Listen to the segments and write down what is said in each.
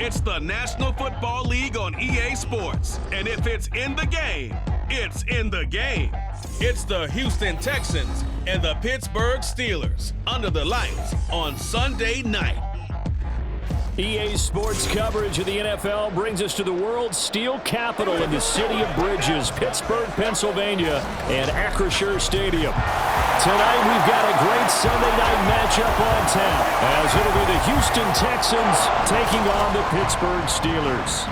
It's the National Football League on EA Sports. And if it's in the game, it's in the game. It's the Houston Texans and the Pittsburgh Steelers under the lights on Sunday night. EA Sports coverage of the NFL brings us to the world's steel capital in the city of bridges, Pittsburgh, Pennsylvania, and Acrisure Stadium. Tonight we've got a great Sunday night matchup on tap, as it'll be the Houston Texans taking on the Pittsburgh Steelers.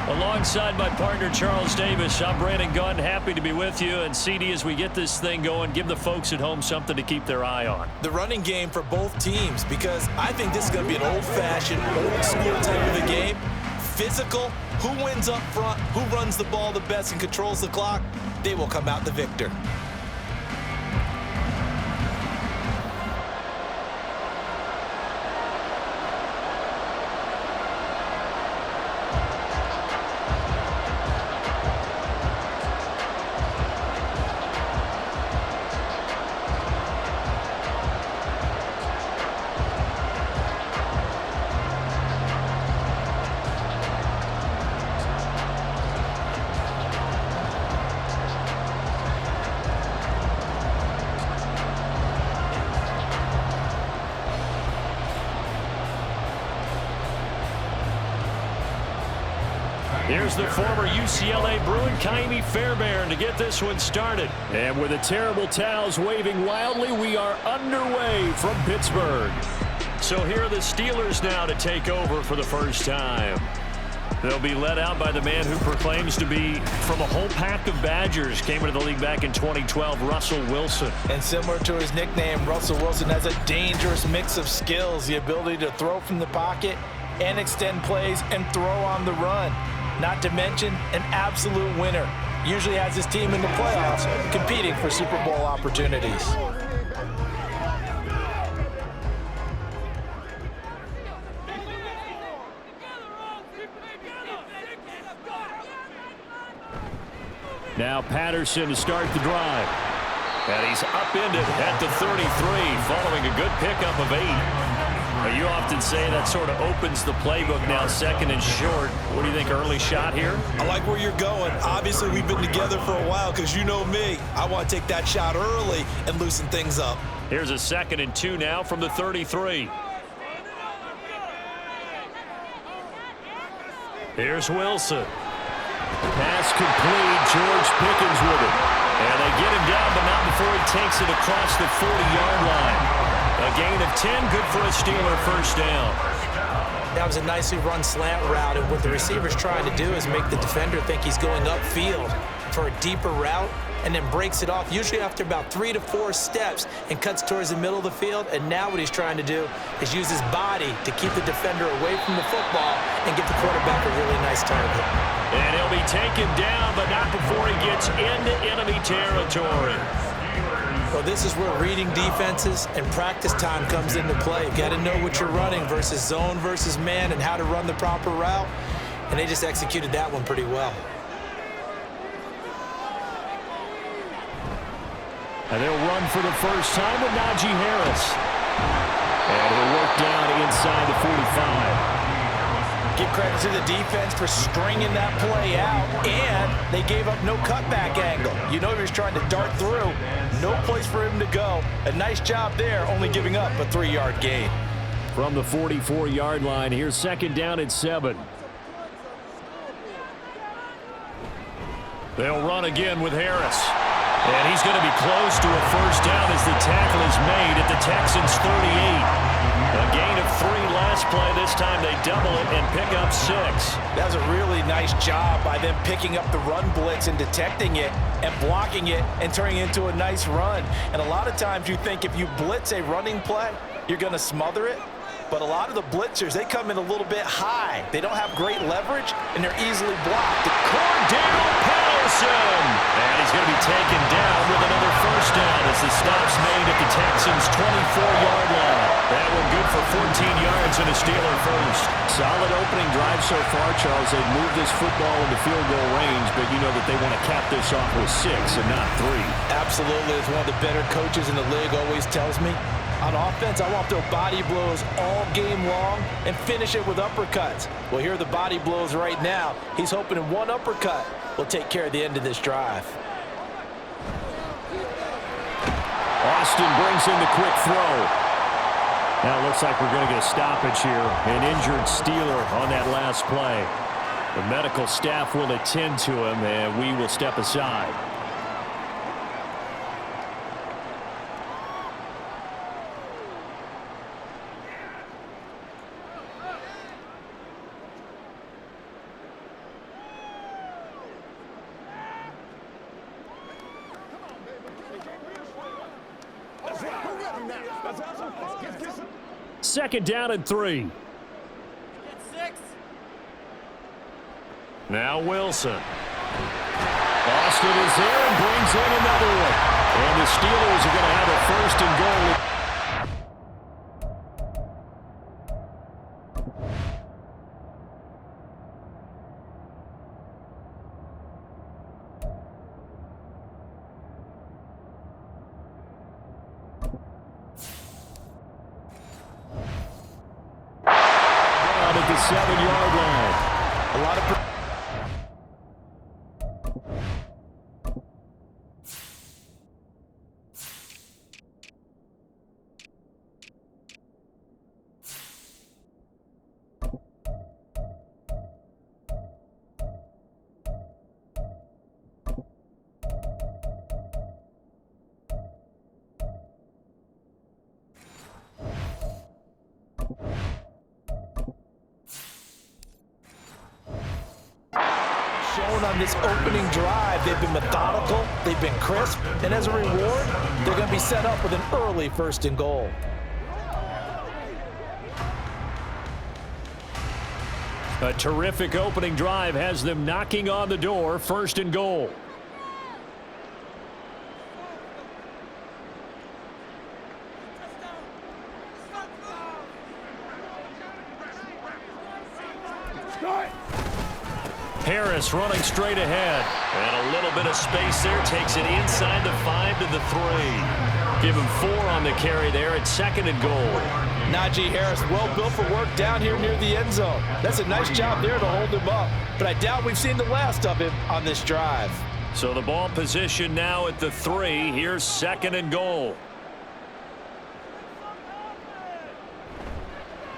Alongside my partner, Charles Davis, I'm Brandon Gunn. Happy to be with you. And CD, as we get this thing going, give the folks at home something to keep their eye on. The running game for both teams, because I think this is going to be an old-fashioned, old-school type of a game. Physical, who wins up front, who runs the ball the best and controls the clock, they will come out the victor. Here's the former UCLA Bruin, Kaimi Fairbairn, to get this one started. And with the terrible towels waving wildly, we are underway from Pittsburgh. So here are the Steelers now to take over for the first time. They'll be led out by the man who proclaims to be from a whole pack of Badgers. Came into the league back in 2012, Russell Wilson. And similar to his nickname, Russell Wilson has a dangerous mix of skills, the ability to throw from the pocket and extend plays and throw on the run. Not to mention an absolute winner. Usually has his team in the playoffs competing for Super Bowl opportunities. Now Patterson to start the drive. And he's upended at the 33 following a good pickup of 8. You often say that sort of opens the playbook now, second and short. What do you think, early shot here? I like where you're going. Obviously, we've been together for a while because you know me. I want to take that shot early and loosen things up. Here's a 2nd and 2 now from the 33. Here's Wilson. Pass complete. George Pickens with it. And they get him down, but not before he takes it across the 40-yard line. A gain of 10, good for a Steeler first down. That was a nicely run slant route, and what the receiver's trying to do is make the defender think he's going upfield for a deeper route, and then breaks it off, usually after about 3 to 4 steps, and cuts towards the middle of the field. And now what he's trying to do is use his body to keep the defender away from the football and get the quarterback a really nice target. And he'll be taken down, but not before he gets into enemy territory. Well, this is where reading defenses and practice time comes into play. You got to know what you're running versus zone versus man and how to run the proper route. And they just executed that one pretty well. And they'll run for the first time with Najee Harris. And he'll work down inside the 45. Give credit to the defense for stringing that play out, and they gave up no cutback angle. You know he was trying to dart through. No place for him to go. A nice job there, only giving up a 3-yard gain. From the 44-yard line, here's 2nd down and 7. They'll run again with Harris. And he's going to be close to a first down as the tackle is made at the Texans' 38. A gain of 3 last play. This time they double it and pick up 6. That was a really nice job by them picking up the run blitz and detecting it and blocking it and turning it into a nice run. And a lot of times you think if you blitz a running play, you're going to smother it. But a lot of the blitzers, they come in a little bit high. They don't have great leverage, and they're easily blocked. Cordell Patterson! And he's going to be taken down with another first down as as the stop's made at the Texans' 24-yard line. That one good for 14 yards and a Steeler first. Solid opening drive so far, Charles. They've moved this football into field goal range, but you know that they want to cap this off with 6 and not 3. Absolutely. As one of the better coaches in the league always tells me, on offense, I want to throw body blows all game long and finish it with uppercuts. Well, here are the body blows right now. He's hoping in one uppercut will take care of the end of this drive. Austin brings in the quick throw. Now it looks like we're going to get a stoppage here. An injured Steeler on that last play. The medical staff will attend to him, and we will step aside. Second down and 3. Now Wilson. Austin is there and brings in another one. And the Steelers are going to have a first and goal. At the 7-yard line. A lot of on this opening drive. They've been methodical, they've been crisp, and as a reward, they're going to be set up with an early first and goal. A terrific opening drive has them knocking on the door, first and goal. Harris running straight ahead. And a little bit of space there. Takes it inside the 5 to the 3. Give him 4 on the carry there at second and goal. Najee Harris, well built for work down here near the end zone. That's a nice job there to hold him up. But I doubt we've seen the last of him on this drive. So the ball position now at the 3. Here's second and goal.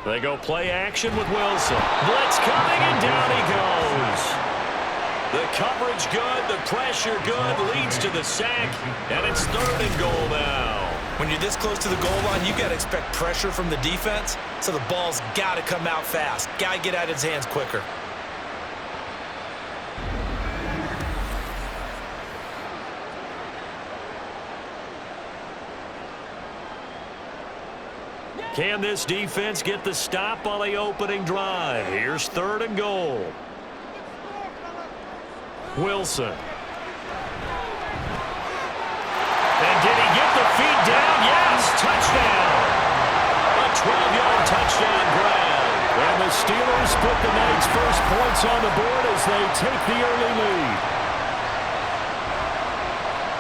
They go play action with Wilson. Blitz coming, and down he goes. The coverage good, the pressure good, leads to the sack, and it's third and goal now. When you're this close to the goal line, you got to expect pressure from the defense, so the ball's got to come out fast. Got to get out of his hands quicker. Can this defense get the stop on the opening drive? Here's third and goal. Wilson. And did he get the feet down? Yes, touchdown. A 12-yard touchdown grab. And the Steelers put the night's first points on the board as they take the early lead.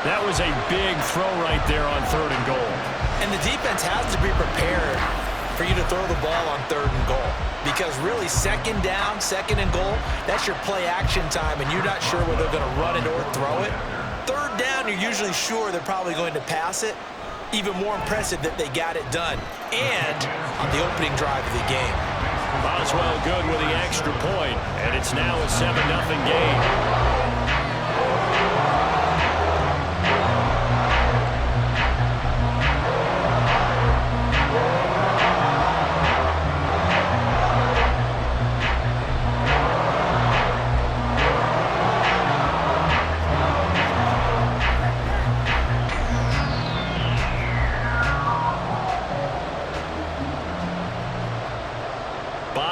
That was a big throw right there on third and goal. And the defense has to be prepared for you to throw the ball on third and goal. Because really, second down, second and goal, that's your play action time, and you're not sure whether they're going to run it or throw it. Third down, you're usually sure they're probably going to pass it. Even more impressive that they got it done. And on the opening drive of the game. Boswell good with the extra point, and it's now a 7-0 game.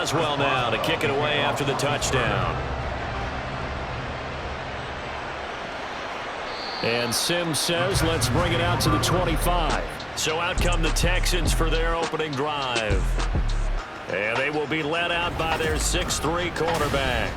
Boswell now to kick it away after the touchdown. And Sims says, let's bring it out to the 25. So out come the Texans for their opening drive. And they will be led out by their 6'3" quarterback.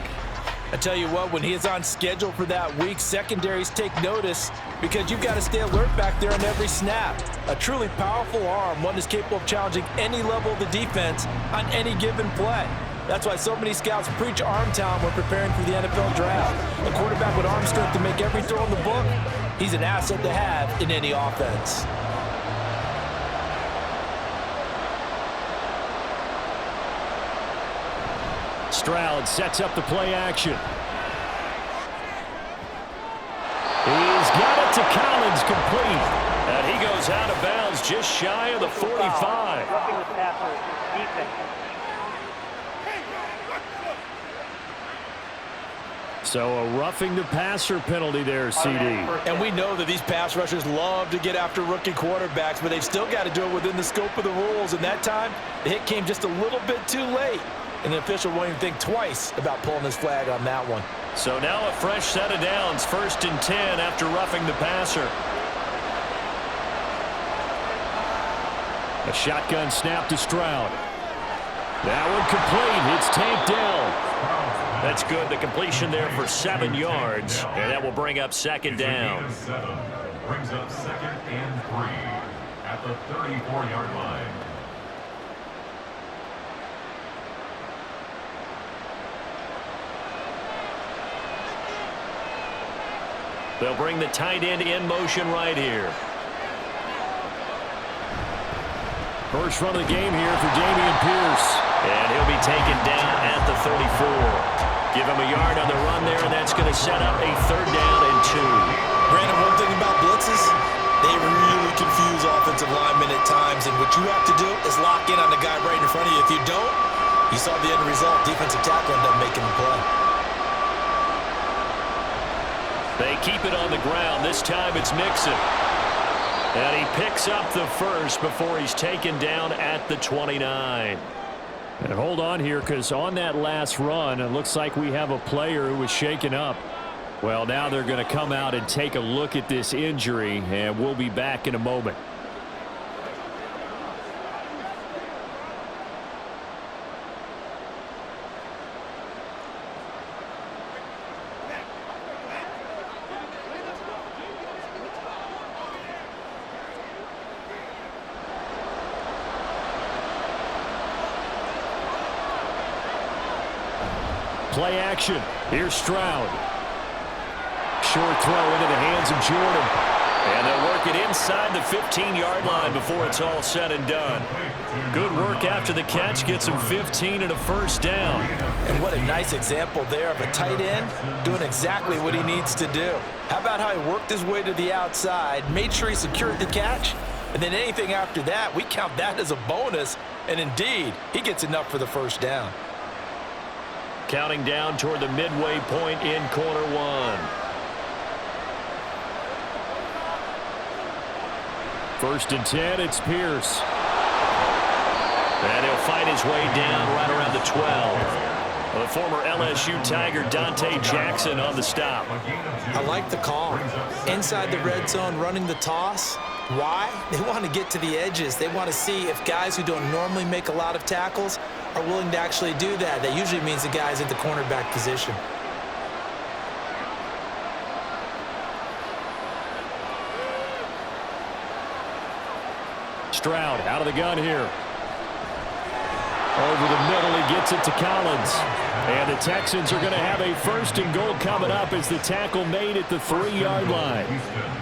I tell you what, when he is on schedule for that week, secondaries take notice because you've got to stay alert back there on every snap. A truly powerful arm, one that's capable of challenging any level of the defense on any given play. That's why so many scouts preach arm talent when preparing for the NFL draft. A quarterback with arm strength to make every throw in the book, he's an asset to have in any offense. Stroud sets up the play action. He's got it to Collins, complete. And he goes out of bounds just shy of the 45. Roughing the passer, defense. So a roughing the passer penalty there, CD. And we know that these pass rushers love to get after rookie quarterbacks, but they've still got to do it within the scope of the rules. And that time, the hit came just a little bit too late. And the official won't even think twice about pulling his flag on that one. So now a fresh set of downs, 1st and 10 after roughing the passer. A shotgun snap to Stroud. That one complete. It's tanked down. That's good. The completion there for 7 yards. And that will bring up 2nd down. Brings up 2nd and 3 at the 34-yard line. They'll bring the tight end in motion right here. First run of the game here for Dameon Pierce. And he'll be taken down at the 34. Give him a yard on the run there, and that's going to set up a 3rd down and 2. Brandon, one thing about blitzes, they really confuse offensive linemen at times, and what you have to do is lock in on the guy right in front of you. If you don't, you saw the end result. Defensive tackle ended up making the play. They keep it on the ground. This time it's Mixon. And he picks up the first before he's taken down at the 29. And hold on here, because on that last run, it looks like we have a player who was shaken up. Well, now they're going to come out and take a look at this injury, and we'll be back in a moment. Play action. Here's Stroud. Short throw into the hands of Jordan. And they'll work it inside the 15-yard line before it's all said and done. Good work after the catch. Gets him 15 and a 1st down. And what a nice example there of a tight end doing exactly what he needs to do. How about how he worked his way to the outside, made sure he secured the catch, and then anything after that, we count that as a bonus. And indeed, he gets enough for the 1st down. Counting down toward the midway point in quarter 1. 1st and 10, it's Pierce. And he'll fight his way down right around the 12. The former LSU Tiger Dante Jackson on the stop. I like the call. Inside the red zone, running the toss. Why? They want to get to the edges. They want to see if guys who don't normally make a lot of tackles are willing to actually do that. That usually means the guy's at the cornerback position. Stroud out of the gun here. Over the middle, he gets it to Collins. And the Texans are going to have a 1st and goal coming up as the tackle made at the 3-yard line.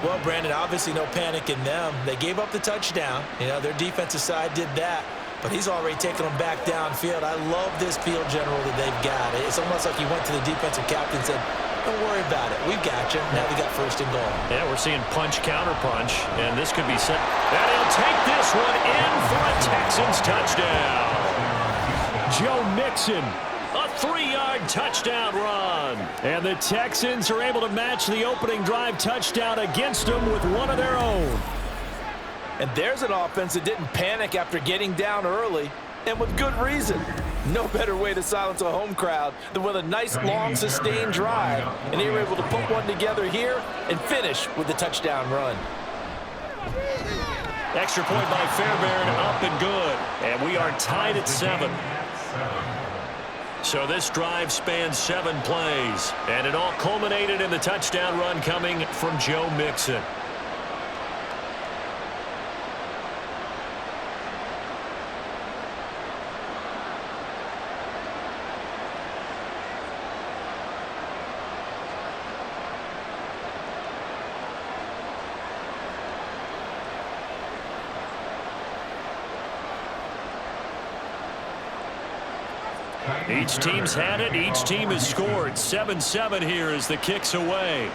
Well, Brandon, obviously no panic in them. They gave up the touchdown. You know, their defensive side did that. But he's already taken them back downfield. I love this field general that they've got. It's almost like he went to the defensive captain and said, don't worry about it. We've got you. Now they got 1st and goal. Yeah, we're seeing punch, counter punch, and this could be set. And he'll take this one in for a Texans touchdown. Joe Mixon, a 3-yard touchdown run. And the Texans are able to match the opening drive touchdown against them with one of their own. And there's an offense that didn't panic after getting down early, and with good reason. No better way to silence a home crowd than with a nice, long, sustained drive. And they were able to put one together here and finish with the touchdown run. Extra point by Fairbairn, up and good. And we are tied at 7. So this drive spans 7 plays. And it all culminated in the touchdown run coming from Joe Mixon. Each team's had it. Each team has scored. 7-7 here as the kick's away.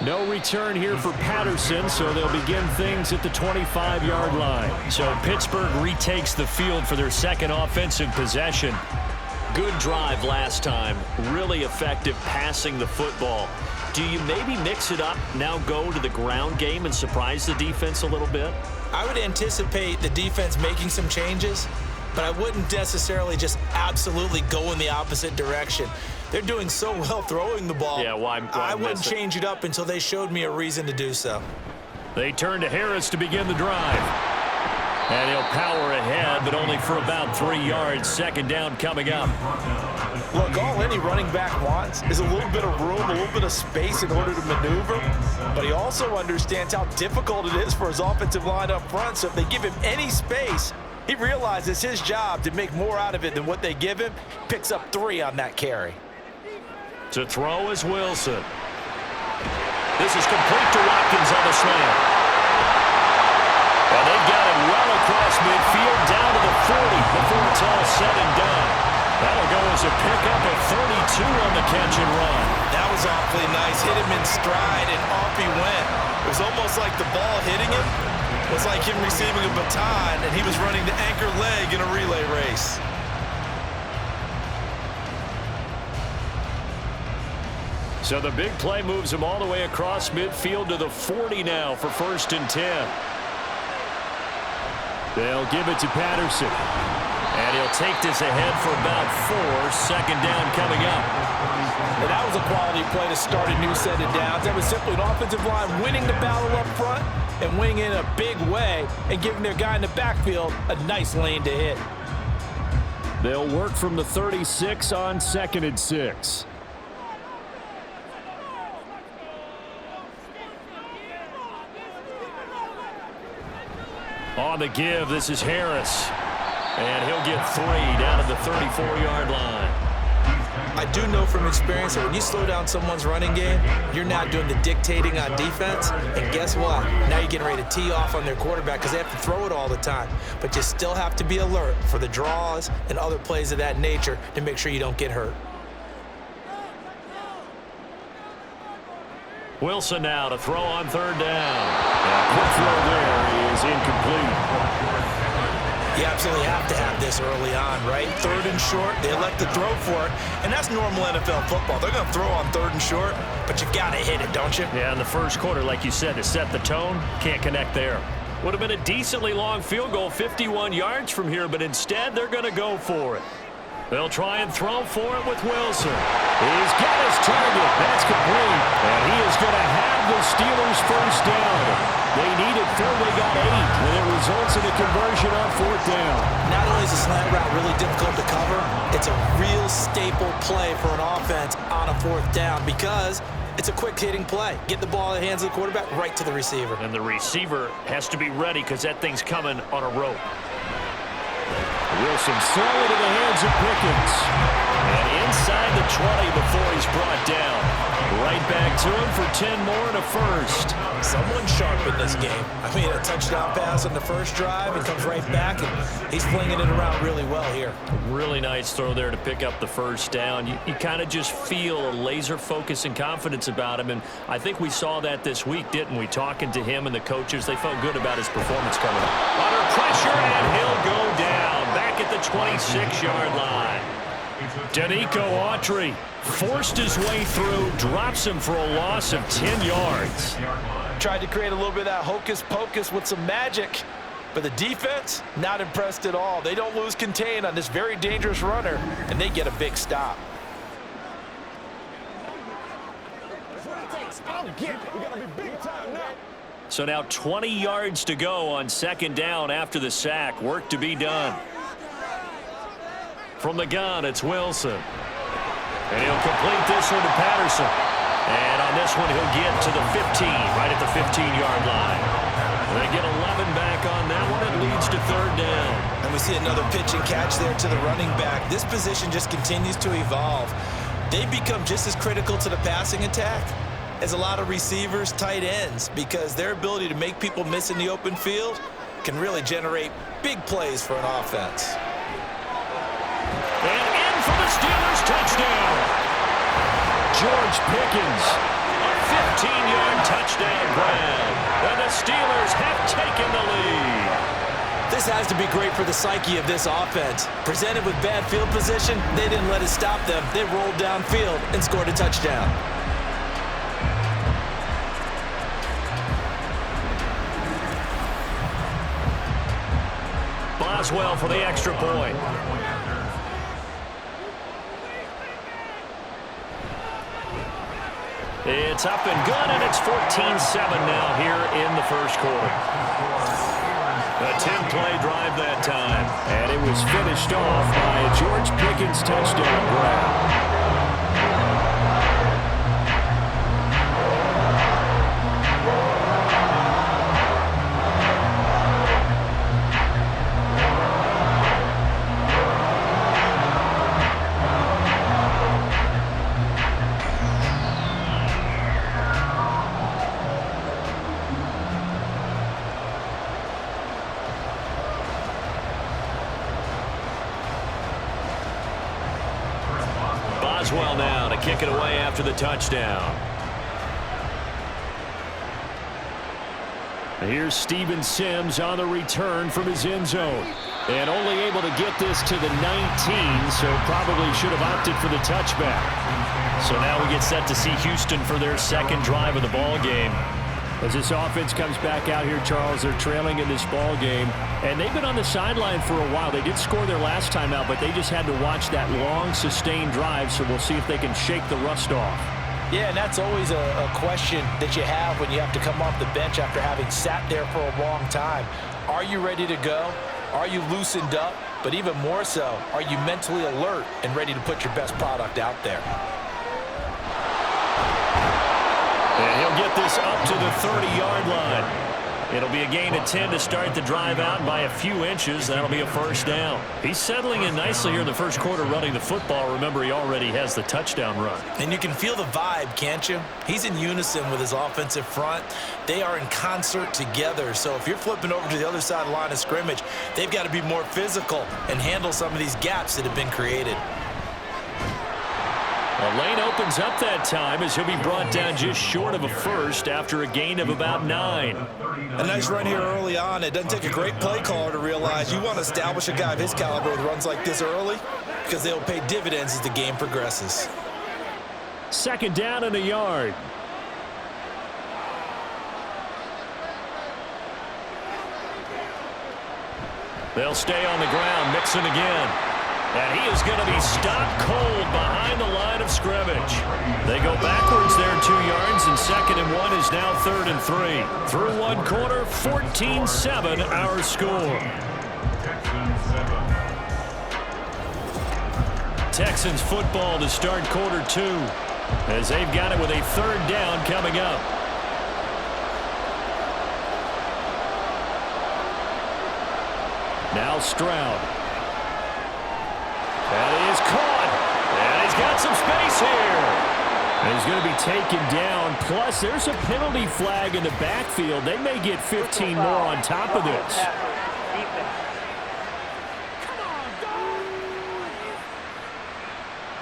No return here for Patterson, so they'll begin things at the 25-yard line. So Pittsburgh retakes the field for their second offensive possession. Good drive last time. Really effective passing the football. Do you maybe mix it up, now go to the ground game and surprise the defense a little bit? I would anticipate the defense making some changes, but I wouldn't necessarily just absolutely go in the opposite direction. They're doing so well throwing the ball. Yeah, why I wouldn't change it up until they showed me a reason to do so. They turn to Harris to begin the drive. And he'll power ahead, but only for about 3 yards. Second down coming up. Look, all any running back wants is a little bit of room, a little bit of space in order to maneuver. But he also understands how difficult it is for his offensive line up front. So if they give him any space, he realizes his job to make more out of it than what they give him. Picks up 3 on that carry. To throw is Wilson. This is complete to Watkins on the slant. And they've got it well across midfield down to the 40 before it's all said and done. That'll go as a pickup of 32 on the catch and run. That was awfully nice. Hit him in stride, and off he went. It was almost like the ball hitting him was like him receiving a baton, and he was running the anchor leg in a relay race. So the big play moves him all the way across midfield to the 40 now for 1st and 10. They'll give it to Patterson. And he'll take this ahead for about 4. Second down coming up. And that was a quality play to start a new set of downs. That was simply an offensive line winning the battle up front and winning in a big way and giving their guy in the backfield a nice lane to hit. They'll work from the 36 on 2nd and 6. On the give, this is Harris. And he'll get 3 down to the 34-yard line. I do know from experience that when you slow down someone's running game, you're not doing the dictating on defense. And guess what? Now you're getting ready to tee off on their quarterback because they have to throw it all the time. But you still have to be alert for the draws and other plays of that nature to make sure you don't get hurt. Wilson now to throw on 3rd down. And quick throw there is incomplete. You absolutely have to have this early on, right? 3rd and short, they elect to throw for it, and that's normal NFL football. They're going to throw on 3rd and short, but you've got to hit it, don't you? Yeah, in the first quarter, like you said, to set the tone, can't connect there. Would have been a decently long field goal, 51 yards from here, but instead they're going to go for it. They'll try and throw for it with Wilson. He's got his target. That's complete. And he is going to have the Steelers' first down. They needed 4. They got 8. And it results in a conversion on 4th down. Not only is the slant route really difficult to cover, it's a real staple play for an offense on a 4th down because it's a quick-hitting play. Get the ball in the hands of the quarterback right to the receiver. And the receiver has to be ready because that thing's coming on a rope. Wilson throw into the hands of Pickens. And inside the 20 before he's brought down. Right back to him for 10 more and a first. Someone sharp in this game. I mean, a touchdown pass on the first drive. He comes right back, and he's flinging it around really well here. Really nice throw there to pick up the first down. You kind of just feel a laser focus and confidence about him, and I think we saw that this week, didn't we? Talking to him and the coaches, they felt good about his performance coming up. Under pressure, and he'll go down. Back at the 26-yard line. Danico Autry forced his way through, drops him for a loss of 10 yards. Tried to create a little bit of that hocus pocus with some magic. But the defense, not impressed at all. They don't lose contain on this very dangerous runner, and they get a big stop. So now 20 yards to go on second down after the sack. Work to be done. From the gun, it's Wilson. And he'll complete this one to Patterson. And on this one, he'll get to the 15, right at the 15-yard line. They get 11 back on that one. It leads to third down. And we see another pitch and catch there to the running back. This position just continues to evolve. They become just as critical to the passing attack as a lot of receivers, tight ends, because their ability to make people miss in the open field can really generate big plays for an offense. And in for the Steelers touchdown. George Pickens, a 15-yard touchdown grab. And the Steelers have taken the lead. This has to be great for the psyche of this offense. Presented with bad field position, they didn't let it stop them. They rolled downfield and scored a touchdown. Boswell for the extra point. It's up and good, and it's 14-7 now here in the first quarter. A 10-play drive that time, and it was finished off by a George Pickens touchdown grab. Boswell now to kick it away after the touchdown. Here's Steven Sims on the return from his end zone. And only able to get this to the 19, so probably should have opted for the touchback. So now we get set to see Houston for their second drive of the ball game. As this offense comes back out here, Charles, they're trailing in this ball game. And they've been on the sideline for a while. They did score their last time out, but they just had to watch that long, sustained drive, so we'll see if they can shake the rust off. Yeah, and that's always a question that you have when you have to come off the bench after having sat there for a long time. Are you ready to go? Are you loosened up? But even more so, are you mentally alert and ready to put your best product out there? And he'll get this up to the 30-yard line. It'll be a gain of 10 to start the drive out by a few inches. That'll be a first down. He's settling in nicely here in the first quarter running the football. Remember, he already has the touchdown run. And you can feel the vibe, can't you? He's in unison with his offensive front. They are in concert together. So if you're flipping over to the other side of the line of scrimmage, they've got to be more physical and handle some of these gaps that have been created. A lane opens up that time as he'll be brought down just short of a first after a gain of about 9. A nice run here early on. It doesn't take a great play caller to realize you want to establish a guy of his caliber with runs like this early because they'll pay dividends as the game progresses. Second down and a yard. They'll stay on the ground, Mixon again. And he is going to be stopped cold behind the line of scrimmage. They go backwards there 2 yards, and 2nd and 1 is now 3rd and 3. Through one quarter, 14-7 our score. Texans football to start quarter 2 as they've got it with a 3rd down coming up. Now Stroud. And he is caught. And he's got some space here. And he's going to be taken down. Plus, there's a penalty flag in the backfield. They may get 15 more on top of this.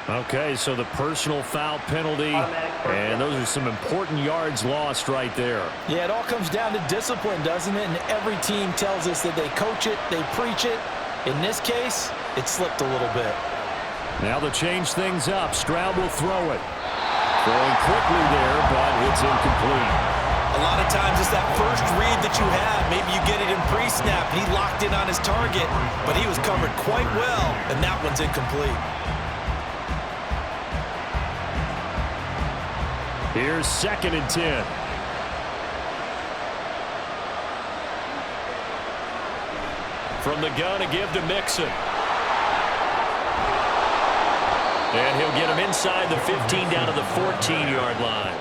Okay, so the personal foul penalty, and those are some important yards lost right there. Yeah, it all comes down to discipline, doesn't it? And every team tells us that they coach it, they preach it. In this case, it slipped a little bit. Now they'll change things up. Stroud will throw it. Throwing quickly there, but it's incomplete. A lot of times it's that first read that you have. Maybe you get it in pre-snap, and he locked in on his target, but he was covered quite well, and that one's incomplete. Here's 2nd and 10. From the gun, a give to Mixon. And he'll get him inside the 15 down to the 14-yard line.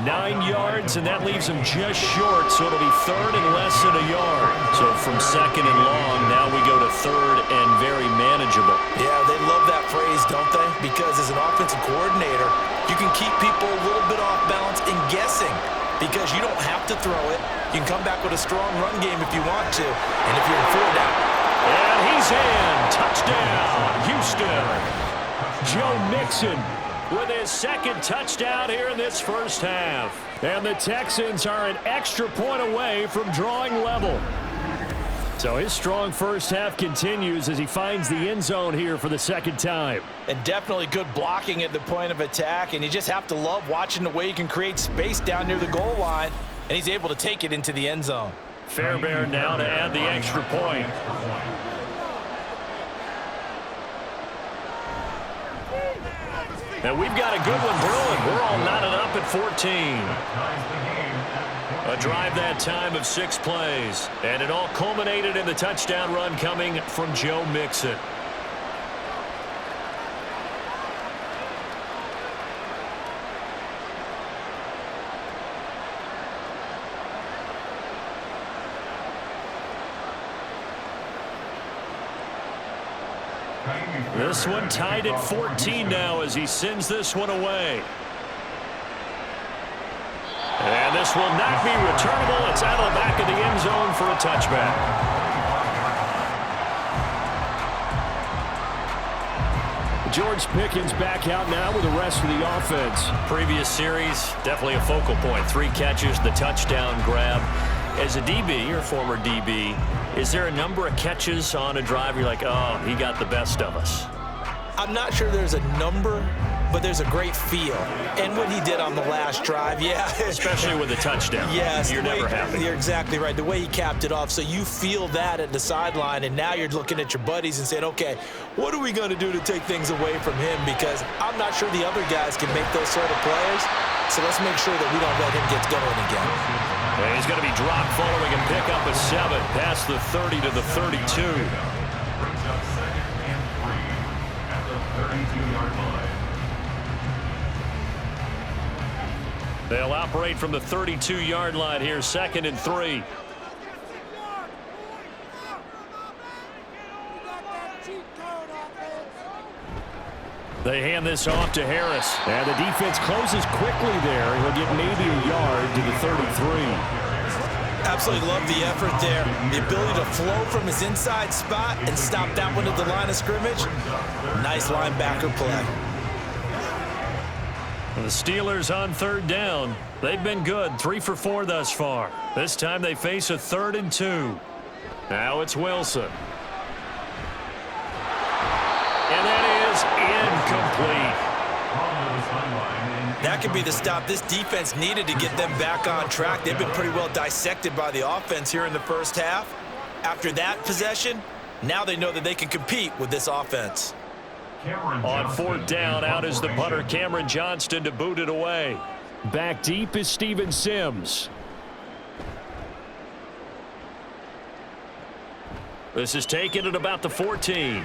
9 yards, and that leaves him just short, so it'll be 3rd and less than a yard. So from 2nd and long, now we go to 3rd and very manageable. Yeah, they love that phrase, don't they? Because as an offensive coordinator, you can keep people a little bit off balance and guessing because you don't have to throw it. You can come back with a strong run game if you want to, and if you're in 4 down. And he's in. Touchdown, Houston. Joe Mixon with his 2nd touchdown here in this first half. And the Texans are an extra point away from drawing level. So his strong first half continues as he finds the end zone here for the 2nd time. And definitely good blocking at the point of attack, and you just have to love watching the way he can create space down near the goal line, and he's able to take it into the end zone. Fairbairn now to add the extra point. And we've got a good one brewing. We're all knotted up at 14. A drive that time of 6 plays. And it all culminated in the touchdown run coming from Joe Mixon. This one tied at 14 now as he sends this one away. And this will not be returnable. It's out of the back of the end zone for a touchback. George Pickens back out now with the rest of the offense. Previous series, definitely a focal point. 3 catches, the touchdown grab. As a DB, or former DB, is there a number of catches on a drive you're like, oh, he got the best of us? I'm not sure there's a number, but there's a great feel. And what he did on the last drive, yeah. Especially with a touchdown. Yes. You're never happy. You're exactly right. The way he capped it off, so you feel that at the sideline, and now you're looking at your buddies and saying, okay, what are we going to do to take things away from him? Because I'm not sure the other guys can make those sort of plays, so let's make sure that we don't let him get going again. And he's going to be dropped following a pickup of 7 past the 30 to the 32. Brings up 2nd and 3 at the 32-yard line. They'll operate from the 32-yard line here, 2nd and 3. They hand this off to Harris. And the defense closes quickly there. He'll get maybe a yard to the 33. Absolutely love the effort there. The ability to flow from his inside spot and stop that one at the line of scrimmage. Nice linebacker play. The Steelers on 3rd down. They've been good, 3 for 4 thus far. This time they face a 3rd and 2. Now it's Wilson. And that is incomplete. That could be the stop this defense needed to get them back on track. They've been pretty well dissected by the offense here in the first half. After that possession, now they know that they can compete with this offense. On 4th down, out is the punter, Cameron Johnston, to boot it away. Back deep is Steven Sims. This is taken at about the 14.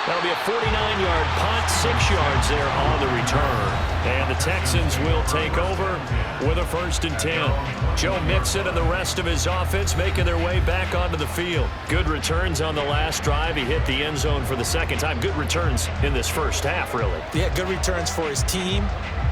That'll be a 49-yard punt, 6 yards there on the return. And the Texans will take over with a 1st and 10. Joe Mixon and the rest of his offense making their way back onto the field. Good returns on the last drive. He hit the end zone for the 2nd time. Good returns in this first half, really. Yeah, good returns for his team.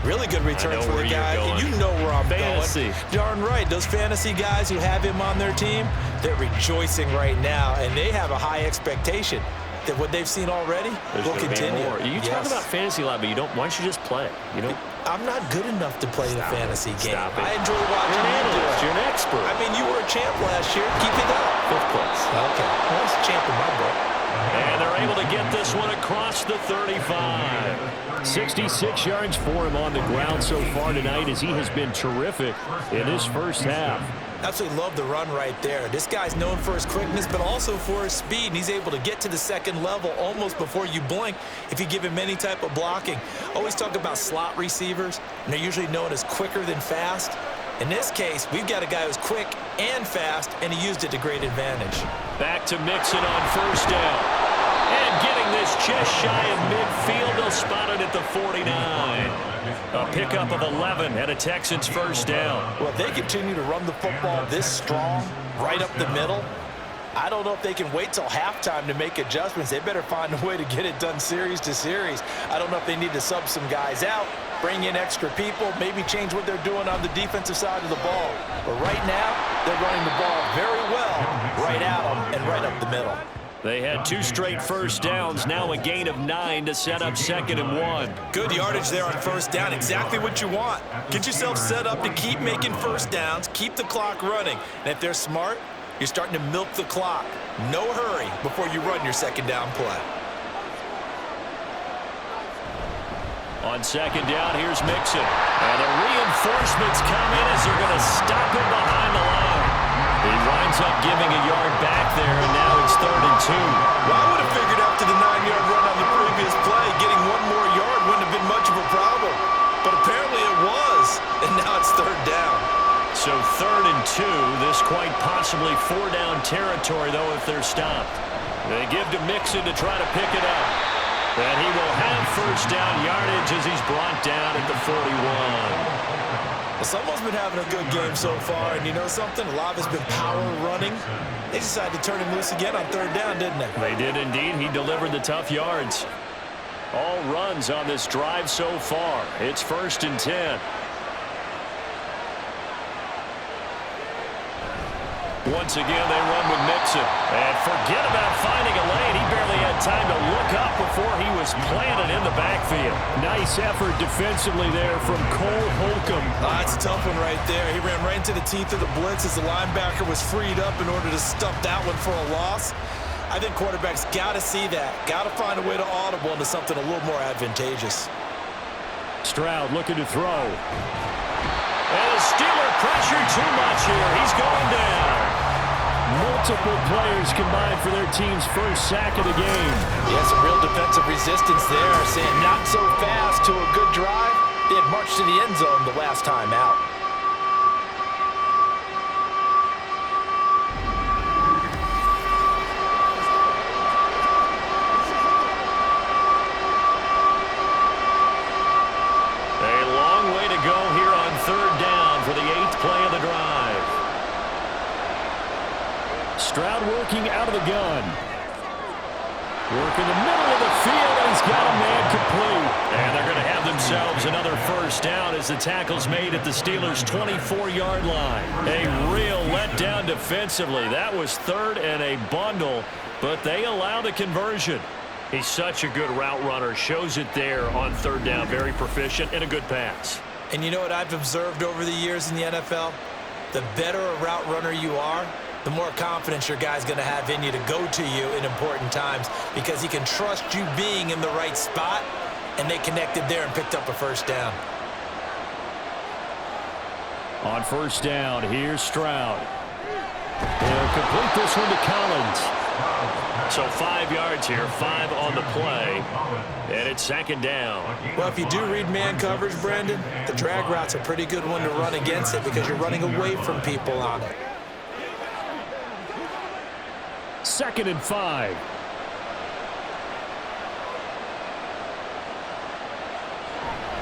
Really good returns for the guy. And you know where I'm fantasy. Going. Darn right. Those fantasy guys who have him on their team, they're rejoicing right now, and they have a high expectation that what they've seen already will continue. You talk about fantasy a lot, but you don't. Why don't you just play? You don't. I'm not good enough to play the fantasy game. I enjoy watching you do it. You're an expert. I mean, you were a champ last year. Keep it up. 5th place. Okay. Well, that's a champ in my book. And they're able to get this one across the 35. 66 yards for him on the ground so far tonight as he has been terrific in his first half. Absolutely love the run right there. This guy's known for his quickness, but also for his speed, and he's able to get to the second level almost before you blink if you give him any type of blocking. Always talk about slot receivers, and they're usually known as quicker than fast. In this case, we've got a guy who's quick and fast, and he used it to great advantage. Back to Mixon on first down. And getting this just shy of midfield, they'll spot it at the 49. A pickup of 11 and a Texans first down. Well, if they continue to run the football this strong, right up the middle, I don't know if they can wait till halftime to make adjustments. They better find a way to get it done series to series. I don't know if they need to sub some guys out, bring in extra people, maybe change what they're doing on the defensive side of the ball. But right now, they're running the ball very well right at them and right up the middle. They had 2 straight first downs, now a gain of 9 to set up 2nd and 1. Good yardage there on first down, exactly what you want. Get yourself set up to keep making first downs, keep the clock running. And if they're smart, you're starting to milk the clock. No hurry before you run your second down play. On second down, here's Mixon. And the reinforcements come in as they're going to stop him behind the line. He winds up giving a yard back there, and now it's 3rd and 2. Well, I would have figured after the 9-yard run on the previous play, getting one more yard wouldn't have been much of a problem. But apparently it was, and now it's 3rd down. So 3rd and 2, this quite possibly 4-down territory, though, if they're stopped. They give to Mixon to try to pick it up. And he will have first down yardage as he's brought down at the 41. Well, someone's been having a good game so far, and you know something? A lot has been power running. They decided to turn him loose again on 3rd down, didn't they? They did indeed. He delivered the tough yards. All runs on this drive so far. It's 1st and 10. Once again, they run with Mixon. And forget about finding a lane. He barely had time to look up before he was planted in the backfield. Nice effort defensively there from Cole Holcomb. That's a tough one right there. He ran right into the teeth of the blitz as the linebacker was freed up in order to stuff that one for a loss. I think quarterbacks got to see that. Got to find a way to audible into something a little more advantageous. Stroud looking to throw. And the Steeler pressure too much here. He's going down. Multiple players combined for their team's first sack of the game. Yeah, some real defensive resistance there. Saying not so fast to a good drive. They had marched to the end zone the last time out. A long way to go here on 3rd down for the 8th play of the drive. Stroud working out of the gun. Working the middle of the field, and he's got a man complete. And they're going to have themselves another first down as the tackle's made at the Steelers' 24-yard line. A real letdown defensively. That was 3rd and a bundle, but they allow the conversion. He's such a good route runner. Shows it there on 3rd down. Very proficient and a good pass. And you know what I've observed over the years in the NFL? The better a route runner you are, the more confidence your guy's going to have in you to go to you in important times because he can trust you being in the right spot, and they connected there and picked up a first down. On first down, here's Stroud. He'll complete this one to Collins. So 5 yards here, 5 on the play, and it's 2nd down. Well, if you do read man coverage, Brandon, the drag route's a pretty good one to run against it because you're running away from people on it. 2nd and 5.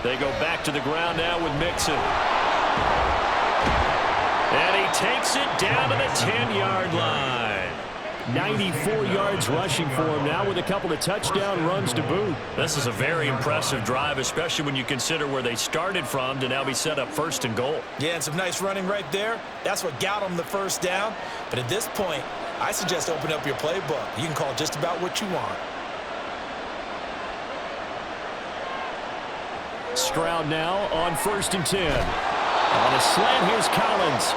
They go back to the ground now with Mixon. And he takes it down to the 10-yard line. 94 yards rushing for him now with a couple of touchdown runs to boot. This is a very impressive drive, especially when you consider where they started from to now be set up 1st and goal. Yeah, and some nice running right there. That's what got them the first down. But at this point, I suggest open up your playbook. You can call just about what you want. Stroud now on 1st and 10. On a slant, here's Collins.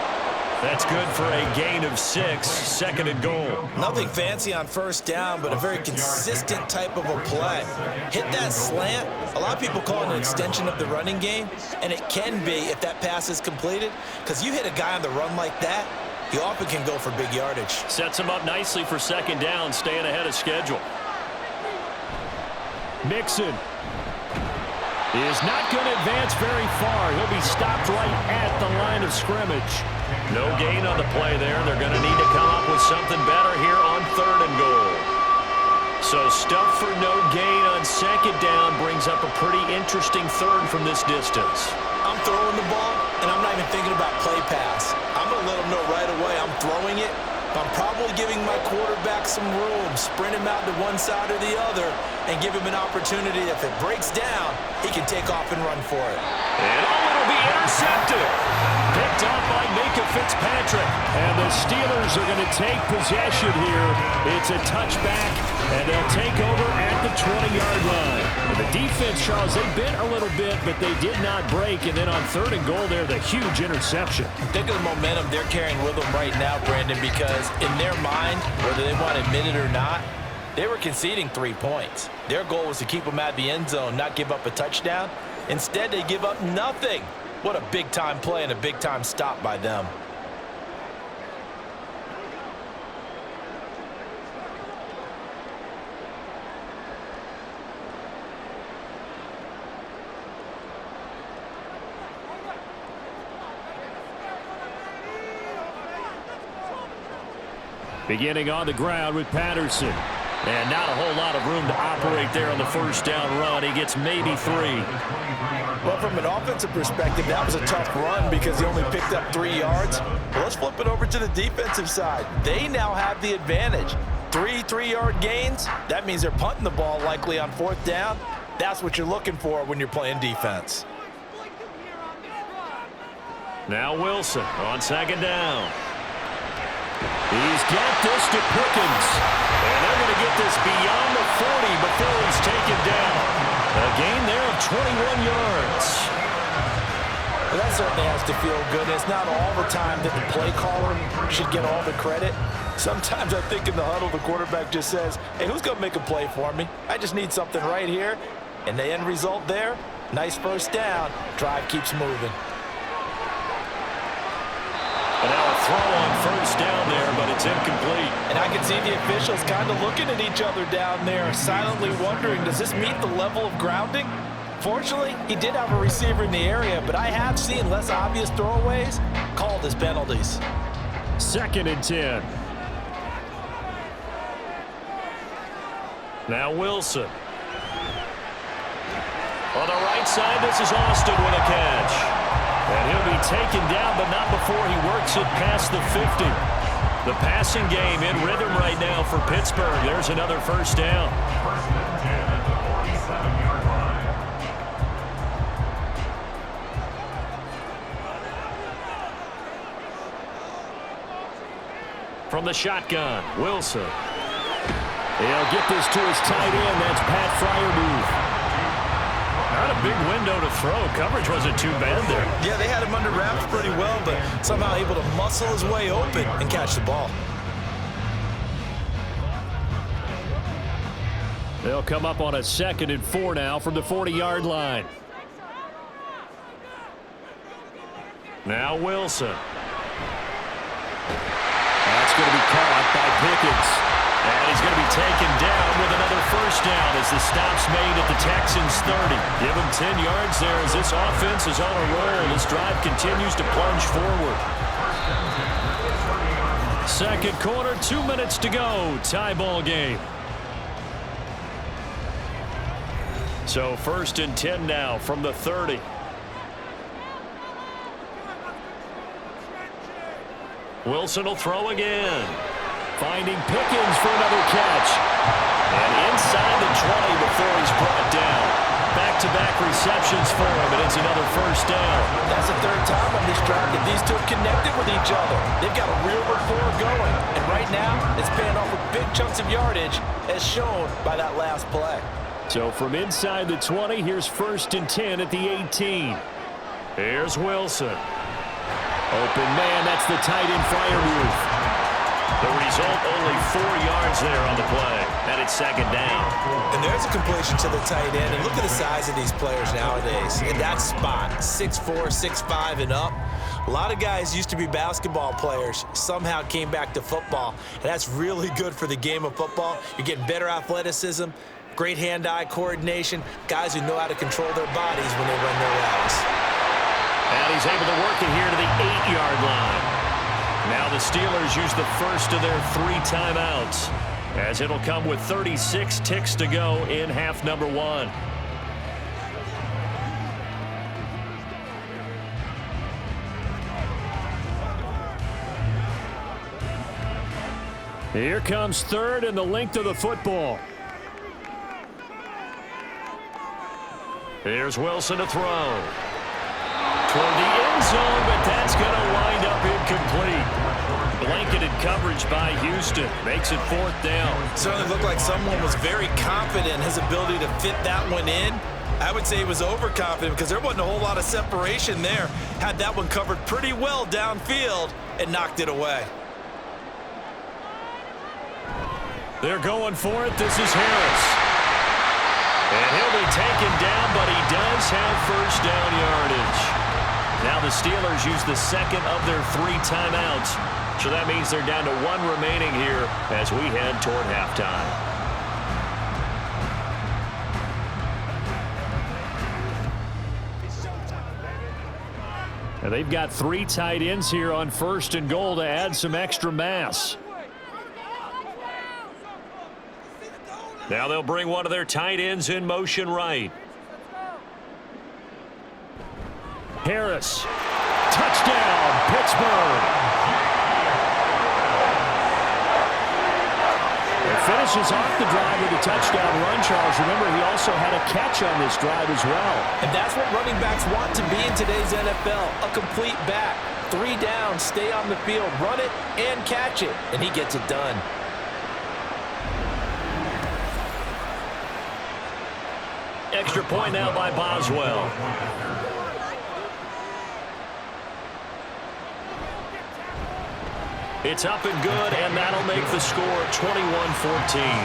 That's good for a gain of 6, 2nd and goal. Nothing fancy on first down, but a very consistent type of a play. Hit that slant. A lot of people call it an extension of the running game, and it can be if that pass is completed, because you hit a guy on the run like that, he often can go for big yardage. Sets him up nicely for 2nd down, staying ahead of schedule. Mixon is not going to advance very far. He'll be stopped right at the line of scrimmage. No gain on the play there. They're going to need to come up with something better here on 3rd and goal. So stuff for no gain on 2nd down brings up a pretty interesting 3rd from this distance. I'm throwing the ball, and I'm not even thinking about play pass. I'm going to let him know right away I'm throwing it. I'm probably giving my quarterback some room, sprint him out to one side or the other, and give him an opportunity. If it breaks down, he can take off and run for it. And it'll be intercepted. Picked up by Micah Fitzpatrick. And the Steelers are going to take possession here. It's a touchback, and they'll take over at the 20-yard line. And the defense, Charles, they bent a little bit, but they did not break. And then on 3rd and goal there, the huge interception. Think of the momentum they're carrying with them right now, Brandon, because in their mind, whether they want to admit it or not, they were conceding 3 points. Their goal was to keep them at the end zone, not give up a touchdown. Instead, they give up nothing. What a big-time play and a big-time stop by them. Beginning on the ground with Patterson. And not a whole lot of room to operate there on the first down run. He gets maybe 3. Well, from an offensive perspective, that was a tough run because he only picked up 3 yards. Well, let's flip it over to the defensive side. They now have the advantage. 3 3-yard gains. That means they're punting the ball likely on 4th down. That's what you're looking for when you're playing defense. Now Wilson on 2nd down. He's got this to Pickens. And they're going to get this beyond the 40 before he's taken down. A gain there of 21 yards. Well, that certainly has to feel good. It's not all the time that the play caller should get all the credit. Sometimes I think in the huddle, the quarterback just says, hey, who's going to make a play for me? I just need something right here. And the end result there, nice first down. Drive keeps moving. And now a throw on first down there, but it's incomplete. And I can see the officials kind of looking at each other down there, silently wondering, does this meet the level of grounding? Fortunately, he did have a receiver in the area, but I have seen less obvious throwaways called as penalties. 2nd and 10. Now Wilson. On the right side, this is Austin with a catch. And he'll be taken down, but not before he works it past the 50. The passing game in rhythm right now for Pittsburgh. There's another first down. 1st and 10 at the 47-yard line. From the shotgun, Wilson. He'll get this to his tight end. That's Pat Freiermuth. Not a big window to throw. Coverage wasn't too bad there. Yeah, they had him under wraps pretty well, but somehow able to muscle his way open and catch the ball. They'll come up on a 2nd and 4 now from the 40-yard line. Now Wilson. That's going to be caught by Pickens. And he's going to be taken down with another first down as the stop's made at the Texans' 30. Give him 10 yards there as this offense is on a roll. This drive continues to plunge forward. 2nd quarter, 2 minutes to go. Tie ball game. So 1st and 10 now from the 30. Wilson will throw again. Finding Pickens for another catch. And inside the 20 before he's brought down. Back-to-back receptions for him, and it's another first down. That's the 3rd time on this drive that these two have connected with each other. They've got a real rapport going. And right now, it's paying off with big chunks of yardage, as shown by that last play. So from inside the 20, here's 1st and 10 at the 18. Here's Wilson. Open man, that's the tight end flyer move. The result, only 4 yards there on the play, and it's second down. And there's a completion to the tight end, and look at the size of these players nowadays. In that spot, 6'4", 6'5", and up. A lot of guys used to be basketball players, somehow came back to football, and that's really good for the game of football. You're getting better athleticism, great hand-eye coordination, guys who know how to control their bodies when they run their routes. And he's able to work it here to the 8-yard line. Now the Steelers use the first of their 3 timeouts, as it'll come with 36 ticks to go in half number 1. Here comes third and the length of the football. Here's Wilson to throw. Toward the end zone, but that's going to wind up incomplete. Blanketed coverage by Houston. Makes it 4th down. Certainly looked like someone was very confident in his ability to fit that one in. I would say he was overconfident because there wasn't a whole lot of separation there. Had that one covered pretty well downfield and knocked it away. They're going for it. This is Harris. And he'll be taken down, but he does have first down yardage. Now the Steelers use the second of their 3 timeouts. So that means they're down to 1 remaining here as we head toward halftime. Now they've got 3 tight ends here on 1st and goal to add some extra mass. Now they'll bring one of their tight ends in motion right. Harris. Touchdown, Pittsburgh. It finishes off the drive with a touchdown run, Charles. Remember, he also had a catch on this drive as well. And that's what running backs want to be in today's NFL, a complete back. 3 down, stay on the field, run it, and catch it, and he gets it done. Extra point now by Boswell. It's up and good, and that'll make the score 21-14.